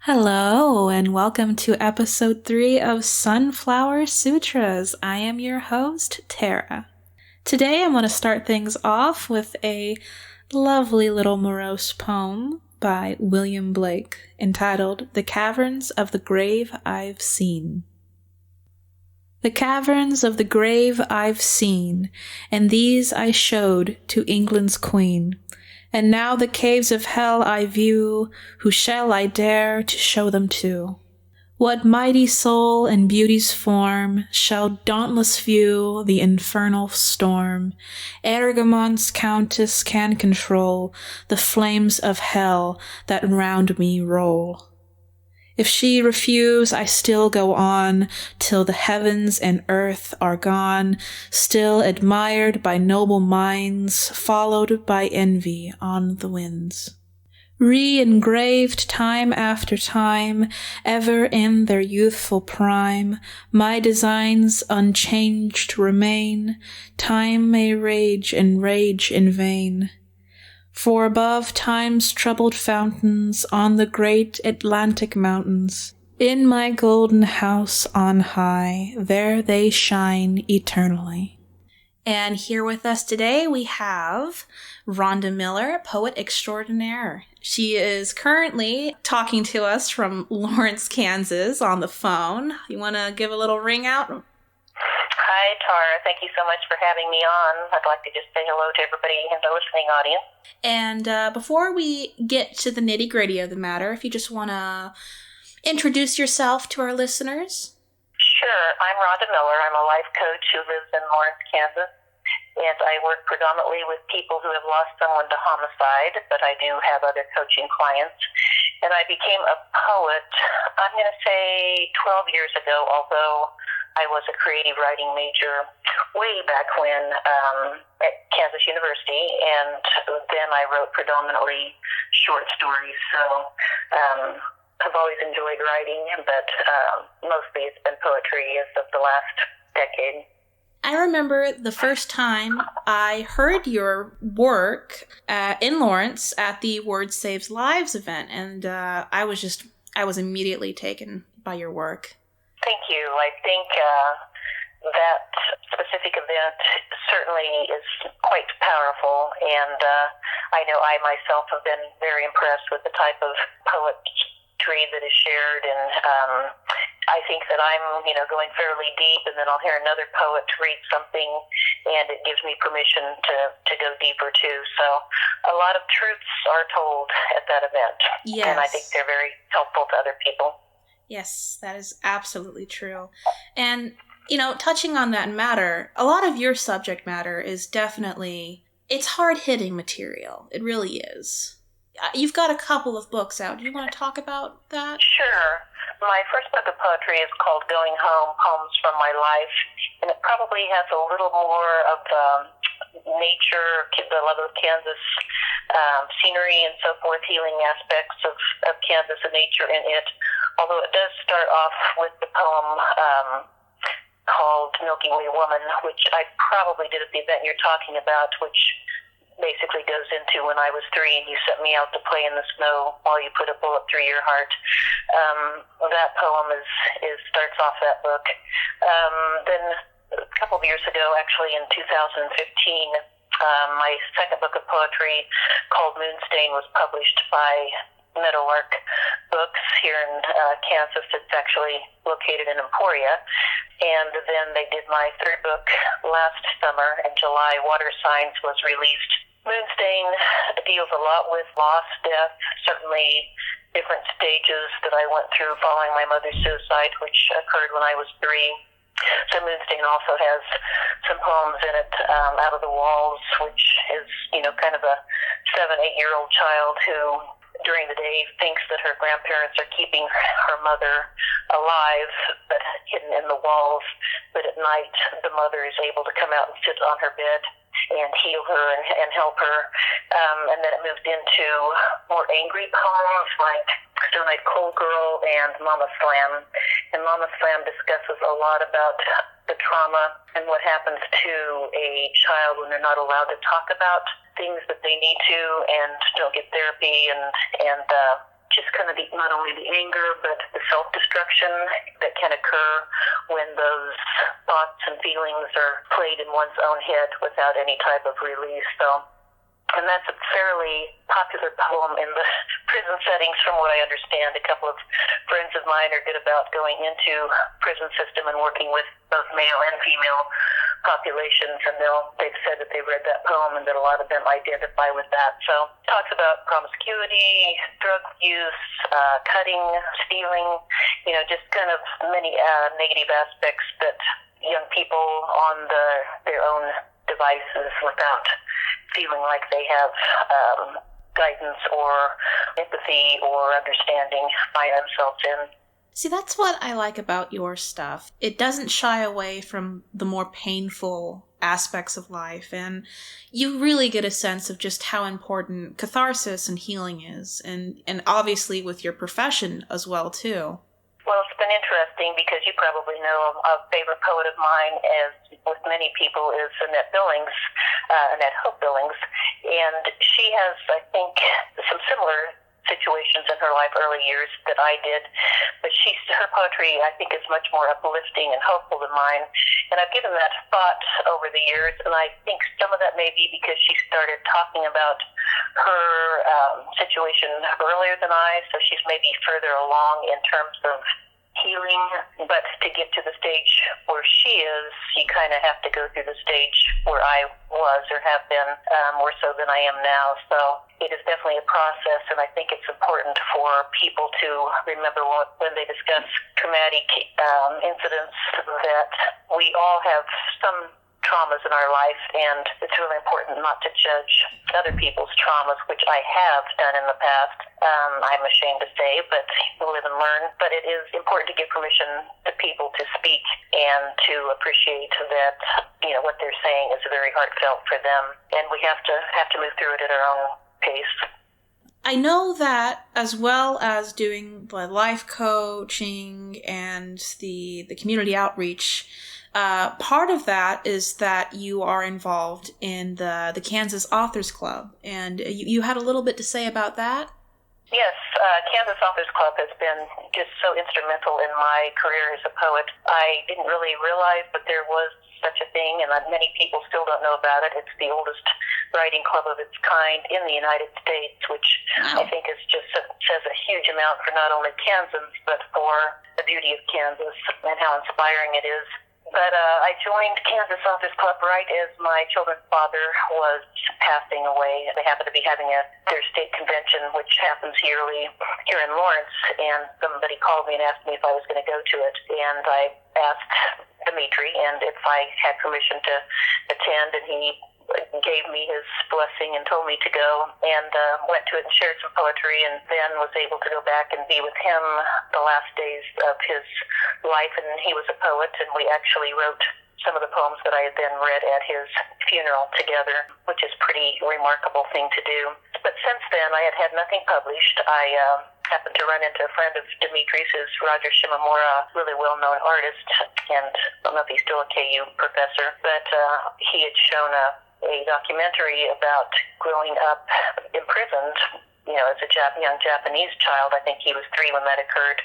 Hello, and welcome to episode 3 of Sunflower Sutras. I am your host, Tara. Today I'm going to start things off with a lovely little morose poem by William Blake entitled The Caverns of the Grave I've Seen. The caverns of the grave I've seen, and these I showed to England's queen. And now the caves of hell I view, who shall I dare to show them to? What mighty soul and beauty's form shall dauntless view the infernal storm? Ergamont's countess can control the flames of hell that round me roll. If she refuse, I still go on, till the heavens and earth are gone, still admired by noble minds, followed by envy on the winds. Re-engraved time after time, ever in their youthful prime, my designs unchanged remain, time may rage and rage in vain. For above time's troubled fountains, on the great Atlantic mountains, in my golden house on high, there they shine eternally. And here with us today we have Ronda Miller, poet extraordinaire. She is currently talking to us from Lawrence, Kansas on the phone. You want to give a little ring out? Hi, Tara. Thank you so much for having me on. I'd like to just say hello to everybody in the listening audience. And before we get to the nitty-gritty of the matter, if you just want to introduce yourself to our listeners. Sure. I'm Ronda Miller. I'm a life coach who lives in Lawrence, Kansas. And I work predominantly with people who have lost someone to homicide, but I do have other coaching clients. And I became a poet, I'm going to say 12 years ago, although I was a creative writing major way back when at Kansas University, and then I wrote predominantly short stories. So I've always enjoyed writing, but mostly it's been poetry as of the last decade. I remember the first time I heard your work in Lawrence at the Word Saves Lives event, and I was immediately taken by your work. Thank you. I think that specific event certainly is quite powerful, and I know I myself have been very impressed with the type of poetry that is shared, and I think that I'm, going fairly deep, and then I'll hear another poet read something, and it gives me permission to go deeper too. So a lot of truths are told at that event, yes. And I think they're very helpful to other people. Yes, that is absolutely true. And, touching on that matter, a lot of your subject matter is definitely, it's hard-hitting material. It really is. You've got a couple of books out. Do you want to talk about that? Sure. My first book of poetry is called Going Home, Poems from My Life, and it probably has a little more of nature, the love of Kansas, scenery and so forth, healing aspects of Kansas and nature in it. Although it does start off with the poem called Milky Way Woman, which I probably did at the event you're talking about, which basically goes into when I was 3 and you sent me out to play in the snow while you put a bullet through your heart. That poem starts off that book. Then a couple of years ago, actually in 2015, my second book of poetry called Moonstain was published by Meadowlark Books here in Kansas. It's actually located in Emporia. And then they did my third book last summer in July. Water Signs was released. Moonstain deals a lot with loss, death, certainly different stages that I went through following my mother's suicide, which occurred when I was 3. So Moonstain also has some poems in it, Out of the Walls, which is, kind of a 7-8-year-old child who during the day thinks that her grandparents are keeping her mother alive but hidden in the walls, but at night the mother is able to come out and sit on her bed and heal her and help her. And then it moved into more angry poems like Stone-Eyed Cold Girl and Mama Slam. And Mama Slam discusses a lot about the trauma and what happens to a child when they're not allowed to talk about things that they need to and don't get therapy and just kind of not only the anger, but the self-destruction that can occur when those thoughts and feelings are played in one's own head without any type of release. And that's a fairly popular poem in the prison settings from what I understand. A couple of friends of mine are good about going into prison system and working with both male and female populations, and they've said that they've read that poem and that a lot of them identify with that. So it talks about promiscuity, drug use, cutting, stealing, just kind of many negative aspects that young people on their own devices without feeling like they have guidance or empathy or understanding find themselves in. See, that's what I like about your stuff. It doesn't shy away from the more painful aspects of life, and you really get a sense of just how important catharsis and healing is, and obviously with your profession as well, too. Well, it's been interesting because you probably know a favorite poet of mine, as with many people, is Annette Hope Billings, and she has, I think, some similar situations in her life early years that I did, but her poetry, I think, is much more uplifting and hopeful than mine, and I've given that thought over the years, and I think some of that may be because she started talking about her situation earlier than I, so she's maybe further along in terms of healing, but to get to the stage where she is, you kind of have to go through the stage where I was or have been, more so than I am now. So it is definitely a process, and I think it's important for people to remember when they discuss traumatic incidents that we all have some traumas in our life, and it's really important not to judge other people's traumas, which I have done in the past. I'm ashamed to say, but live and learn. But it is important to give permission to people to speak and to appreciate that, what they're saying is very heartfelt for them, and we have to move through it at our own pace. I know that as well as doing the life coaching and the community outreach, part of that is that you are involved in the Kansas Authors Club, and you had a little bit to say about that? Yes, Kansas Authors Club has been just so instrumental in my career as a poet. I didn't really realize that there was such a thing, and many people still don't know about it. It's the oldest writing club of its kind in the United States, which I think says a huge amount for not only Kansans, but for the beauty of Kansas and how inspiring it is. But I joined Kansas Authors Club right as my children's father was passing away. They happened to be having their state convention, which happens yearly here in Lawrence, and somebody called me and asked me if I was going to go to it. And I asked Dimitri and if I had permission to attend, and he gave me his blessing and told me to go, and went to it and shared some poetry, and then was able to go back and be with him the last days of his life. And he was a poet, and we actually wrote some of the poems that I had then read at his funeral together, which is a pretty remarkable thing to do. But since then, I had nothing published. I happened to run into a friend of Dimitri's, who's Roger Shimamura, really well-known artist, and I don't know if he's still a KU professor, but he had shown a documentary about growing up imprisoned, as a young Japanese child. I think he was 3 when that occurred.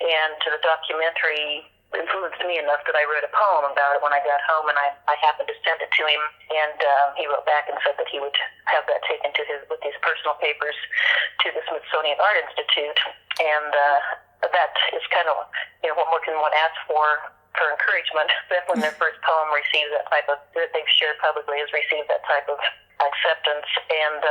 And the documentary influenced me enough that I wrote a poem about it when I got home, and I happened to send it to him, and he wrote back and said that he would have that taken with his personal papers to the Smithsonian Art Institute. And that is kind of, what more can one ask for encouragement, that when their first poem receives that they've shared publicly, has received that type of acceptance. And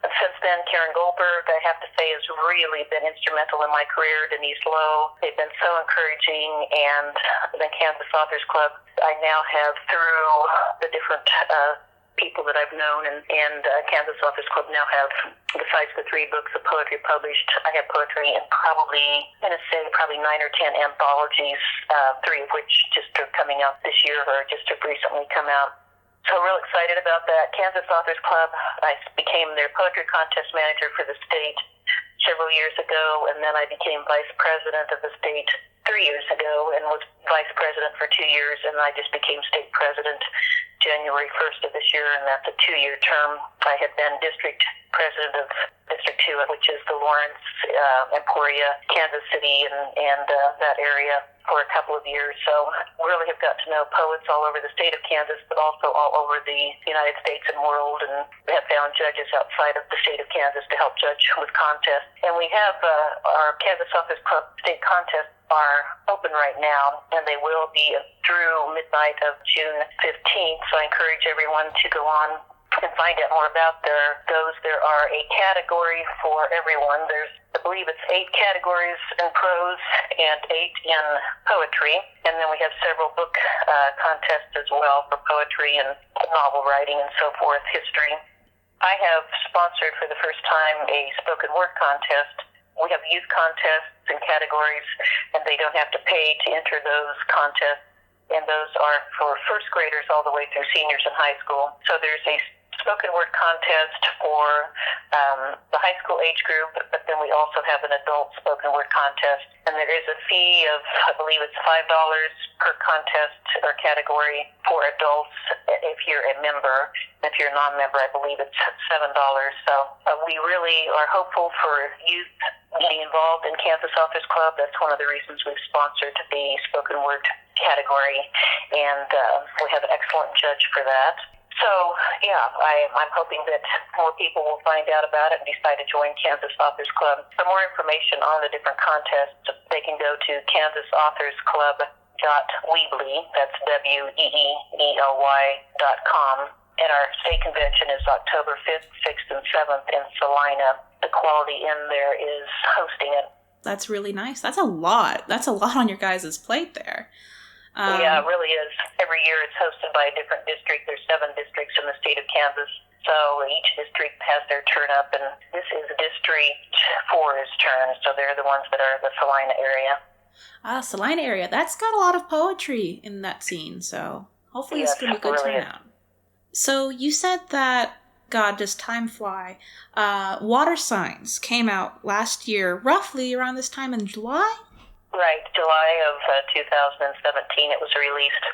since then, Karen Goldberg, I have to say, has really been instrumental in my career. Denise Lowe, they've been so encouraging. And the Kansas Authors Club, I now have, through the different people that I've known, and Kansas Authors Club now have, besides the 3 books of poetry published, I have poetry in probably 9 or 10 anthologies, 3 of which just are coming out this year or just have recently come out. So real excited about that. Kansas Authors Club, I became their poetry contest manager for the state several years ago, and then I became vice president of the state 3 years ago and was vice president for 2 years, and I just became state president January 1st of this year, and that's a 2-year term. I had been district president of District 2, which is the Lawrence, Emporia, Kansas City, and that area for a couple of years. So really have got to know poets all over the state of Kansas, but also all over the United States and world, and have found judges outside of the state of Kansas to help judge with contests. And we have our Kansas Office Club state contests are open right now, and they will be through midnight of June 15th. So I encourage everyone to go on and find out more about those. There are a category for everyone. There's, I believe it's 8 categories in prose and 8 in poetry. And then we have several book contests as well for poetry and novel writing and so forth, history. I have sponsored for the first time a spoken word contest. We have youth contests and categories, and they don't have to pay to enter those contests. And those are for first graders all the way through seniors in high school. So there's a spoken word contest for the high school age group, but then we also have an adult spoken word contest. And there is a fee of, I believe it's $5 per contest or category for adults if you're a member. If you're a non-member, I believe it's $7. So we really are hopeful for youth getting involved in Kansas Authors Club. That's one of the reasons we've sponsored the spoken word category, and we have an excellent judge for that. So, yeah, I'm hoping that more people will find out about it and decide to join Kansas Authors Club. For more information on the different contests, they can go to KansasAuthorsClub.weebly, that's WEEELY.com. And our state convention is October 5th, 6th, and 7th in Salina. The Quality Inn there is hosting it. That's really nice. That's a lot. That's a lot on your guys' plate there. Yeah, it really is. Every year it's hosted by a different district. There's 7 districts in the state of Kansas. So each district has their turn up, and this is District 4's turn. So they're the ones that are the Salina area. Salina area. That's got a lot of poetry in that scene, so hopefully it's going to be a good really turnout. So you said that, God, does time fly? Water Signs came out last year, roughly around this time in July? Right, July of 2017 it was released.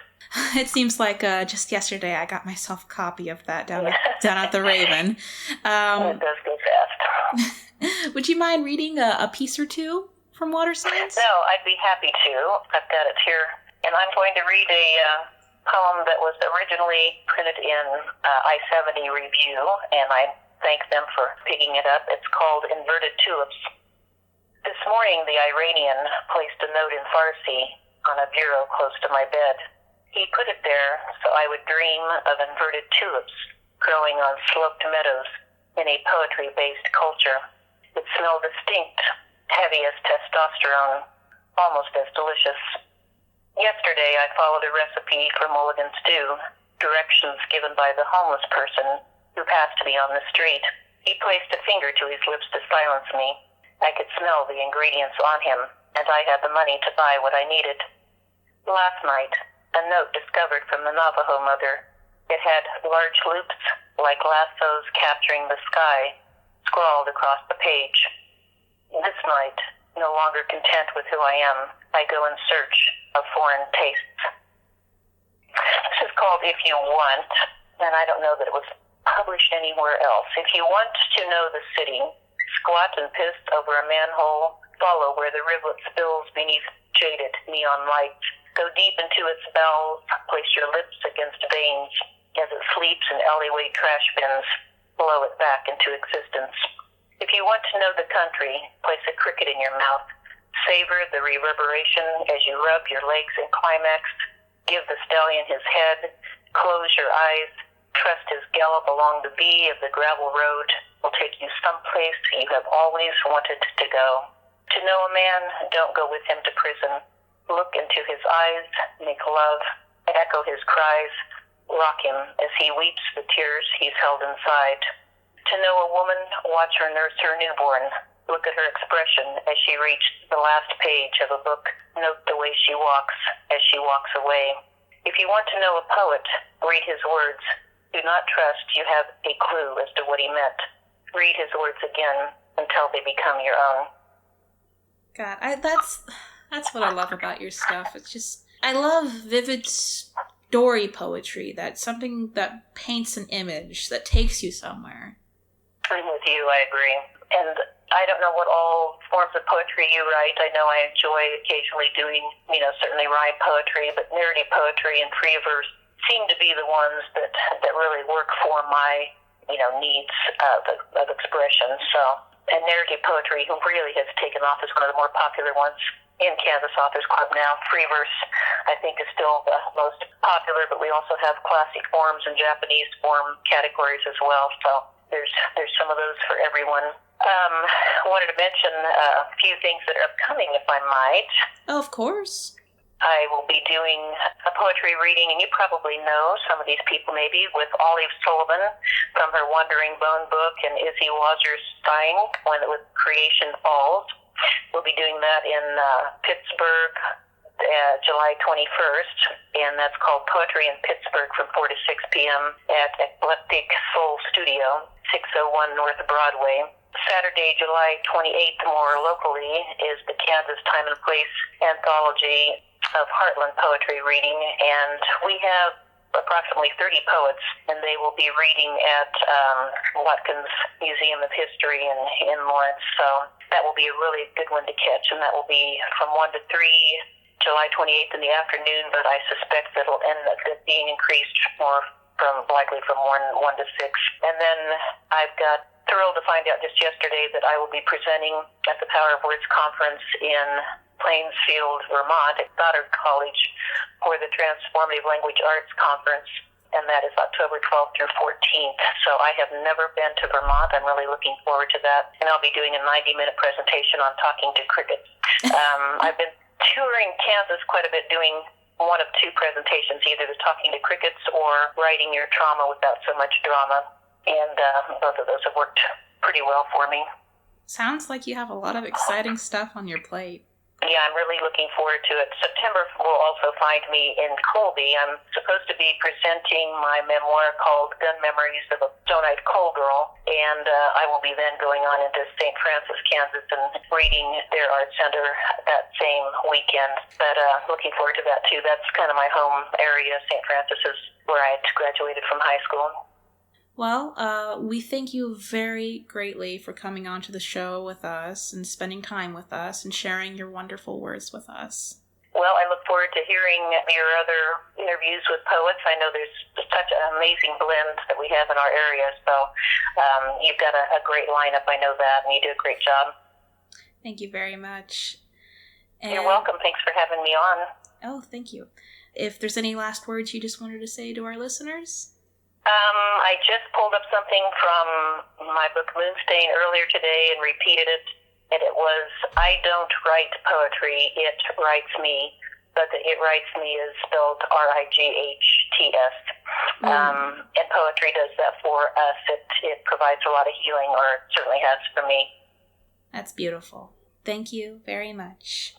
It seems like just yesterday I got myself a copy of that down at the Raven. It does go fast. Would you mind reading a piece or two from Water Signs? No, I'd be happy to. I've got it here. And I'm going to read a poem that was originally printed in I-70 Review, and I thank them for picking it up. It's called Inverted Tulips. This morning, the Iranian placed a note in Farsi on a bureau close to my bed. He put it there so I would dream of inverted tulips growing on sloped meadows in a poetry-based culture. It smelled distinct, heavy as testosterone, almost as delicious. Yesterday, I followed a recipe for mulligan stew, directions given by the homeless person who passed me on the street. He placed a finger to his lips to silence me. I could smell the ingredients on him, and I had the money to buy what I needed. Last night, a note discovered from the Navajo mother. It had large loops, like lassos capturing the sky, scrawled across the page. This night, no longer content with who I am, I go in search of foreign tastes. This is called If You Want, and I don't know that it was published anywhere else. If you want to know the city, squat and piss over a manhole, follow where the rivulet spills beneath jaded neon lights. Go deep into its bowels, place your lips against veins as it sleeps in alleyway trash bins, blow it back into existence. If you want to know the country, place a cricket in your mouth, savor the reverberation as you rub your legs in climax, give the stallion his head, close your eyes, trust his gallop along the V of the gravel road will take you someplace you have always wanted to go. To know a man, don't go with him to prison. Look into his eyes, make love, echo his cries, rock him as he weeps the tears he's held inside. To know a woman, watch her nurse her newborn. Look at her expression as she reached the last page of a book. Note the way she walks as she walks away. If you want to know a poet, read his words. Do not trust you have a clue as to what he meant. Read his words again until they become your own. God, That's what I love about your stuff. It's just, I love vivid story poetry. That's something that paints an image, that takes you somewhere. I'm with you, I agree. And I don't know what all forms of poetry you write. I know I enjoy occasionally doing, certainly rhyme poetry, but narrative poetry and free verse seem to be the ones that really work for my, needs of expression. So, and narrative poetry really has taken off as one of the more popular ones in Kansas Authors Club now. Free verse, I think, is still the most popular, but we also have classic forms and Japanese form categories as well. So there's some of those for everyone. Wanted to mention a few things that are upcoming, if I might. Oh, of course. I will be doing a poetry reading, and you probably know some of these people maybe, with Olive Sullivan from her Wandering Bone book and Izzy Wazerstein with Creation Falls. We'll be doing that in Pittsburgh, July 21st, and that's called Poetry in Pittsburgh from 4 to 6 p.m. at Eclectic Soul Studio, 601 North Broadway. Saturday, July 28th, more locally, is the Kansas Time and Place Anthology of Heartland Poetry reading, and we have approximately 30 poets, and they will be reading at Watkins Museum of History in Lawrence. So that will be a really good one to catch, and that will be from 1 to 3, July 28th in the afternoon, but I suspect that it'll end up being increased more likely from 1 to 6. And then I've got thrilled to find out just yesterday that I will be presenting at the Power of Words Conference in Plainsfield, Vermont, at Goddard College for the Transformative Language Arts Conference, and that is October 12th through 14th. So I have never been to Vermont. I'm really looking forward to that, and I'll be doing a 90-minute presentation on talking to crickets. I've been touring Kansas quite a bit, doing one of two presentations, either the talking to crickets or writing your trauma without so much drama, and both of those have worked pretty well for me. Sounds like you have a lot of exciting stuff on your plate. Yeah, I'm really looking forward to it. September will also find me in Colby. I'm supposed to be presenting my memoir called Gun Memories of a Stonite Coal Girl, and I will be then going on into St. Francis, Kansas, and reading their art center that same weekend. But looking forward to that, too. That's kind of my home area. St. Francis is where I graduated from high school. Well, we thank you very greatly for coming on to the show with us and spending time with us and sharing your wonderful words with us. Well, I look forward to hearing your other interviews with poets. I know there's such an amazing blend that we have in our area, so you've got a great lineup. I know that, and you do a great job. Thank you very much. You're welcome. Thanks for having me on. Oh, thank you. If there's any last words you just wanted to say to our listeners? I just pulled up something from my book Moonstain earlier today and repeated it, and it was, I don't write poetry, it writes me, but the it writes me is spelled R-I-G-H-T-S. And poetry does that for us. It provides a lot of healing, or it certainly has for me. That's beautiful. Thank you very much.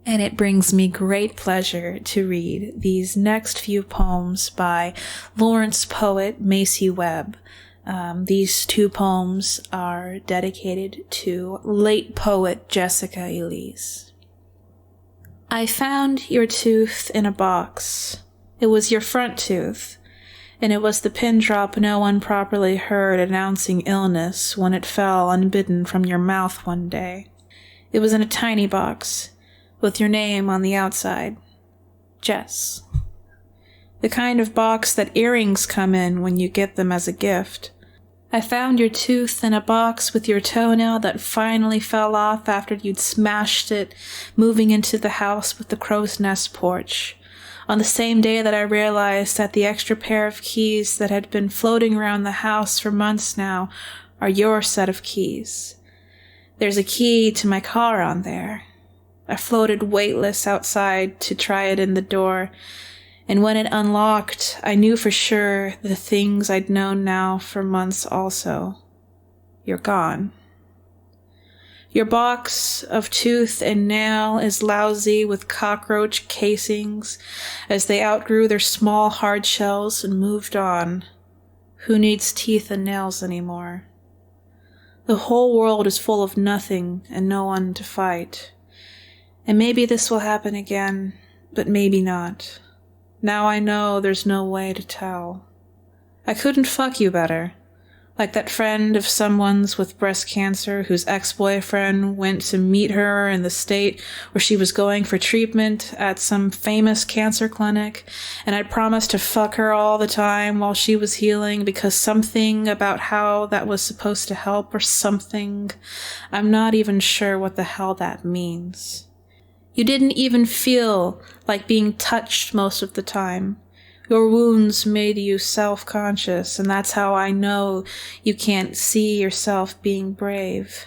And it brings me great pleasure to read these next few poems by Lawrence poet Macey Webb. These two poems are dedicated to late poet Jessica Elise. I found your tooth in a box. It was your front tooth, and it was the pin drop no one properly heard announcing illness when it fell unbidden from your mouth one day. It was in a tiny box, with your name on the outside. Jess. The kind of box that earrings come in when you get them as a gift. I found your tooth in a box with your toenail that finally fell off after you'd smashed it moving into the house with the crow's nest porch, on the same day that I realized that the extra pair of keys that had been floating around the house for months now are your set of keys. There's a key to my car on there. I floated weightless outside to try it in the door, and when it unlocked, I knew for sure the things I'd known now for months also. You're gone. Your box of tooth and nail is lousy with cockroach casings as they outgrew their small hard shells and moved on. Who needs teeth and nails anymore? The whole world is full of nothing and no one to fight. And maybe this will happen again, but maybe not. Now I know there's no way to tell. I couldn't fuck you better. Like that friend of someone's with breast cancer whose ex-boyfriend went to meet her in the state where she was going for treatment at some famous cancer clinic, and I'd promised to fuck her all the time while she was healing because something about how that was supposed to help or something. I'm not even sure what the hell that means. You didn't even feel like being touched most of the time. Your wounds made you self-conscious, and that's how I know you can't see yourself being brave.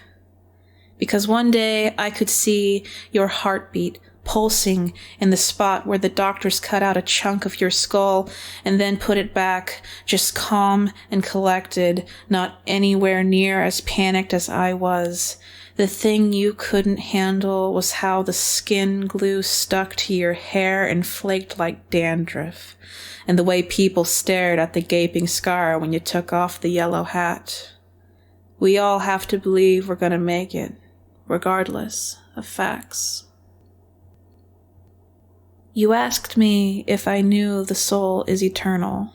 Because one day I could see your heartbeat pulsing in the spot where the doctors cut out a chunk of your skull and then put it back, just calm and collected, not anywhere near as panicked as I was. The thing you couldn't handle was how the skin glue stuck to your hair and flaked like dandruff, and the way people stared at the gaping scar when you took off the yellow hat. We all have to believe we're gonna make it, regardless of facts. You asked me if I knew the soul is eternal.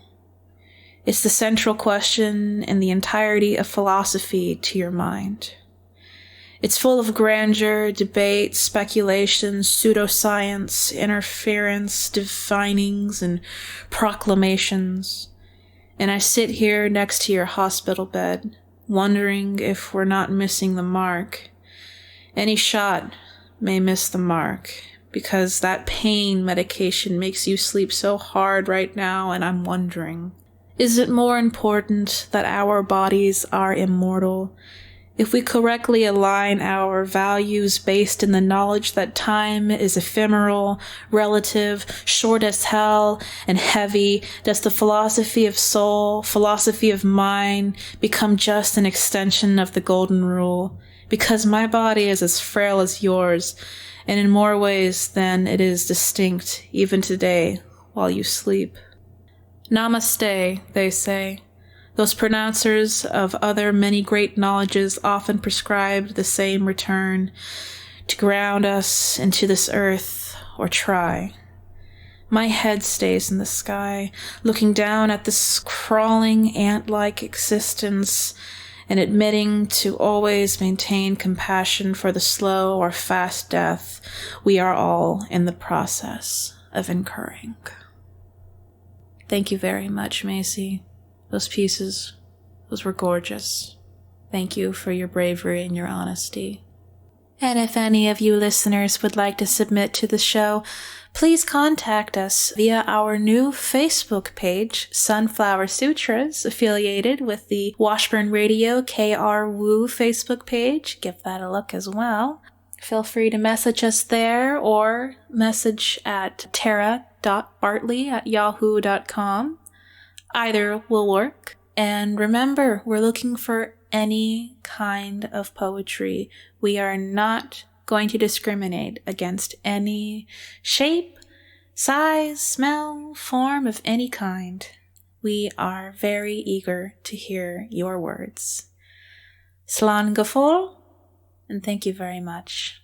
It's the central question in the entirety of philosophy to your mind. It's full of grandeur, debate, speculation, pseudoscience, interference, divinings, and proclamations. And I sit here next to your hospital bed, wondering if we're not missing the mark. Any shot may miss the mark, because that pain medication makes you sleep so hard right now, and I'm wondering, is it more important that our bodies are immortal? If we correctly align our values based in the knowledge that time is ephemeral, relative, short as hell, and heavy, does the philosophy of soul, philosophy of mind, become just an extension of the golden rule? Because my body is as frail as yours, and in more ways than it is distinct, even today, while you sleep. Namaste, they say. Those pronouncers of other many great knowledges often prescribed the same return, to ground us into this earth, or try. My head stays in the sky, looking down at this crawling ant-like existence, and admitting to always maintain compassion for the slow or fast death we are all in the process of incurring. Thank you very much, Macey. Those pieces, those were gorgeous. Thank you for your bravery and your honesty. And if any of you listeners would like to submit to the show, please contact us via our new Facebook page, Sunflower Sutras, affiliated with the Washburn Radio KR Woo Facebook page. Give that a look as well. Feel free to message us there or message at tara.bartley@yahoo.com. Either will work. And remember, we're looking for any kind of poetry. We are not going to discriminate against any shape, size, smell, form of any kind. We are very eager to hear your words. Slan Gafol, and thank you very much.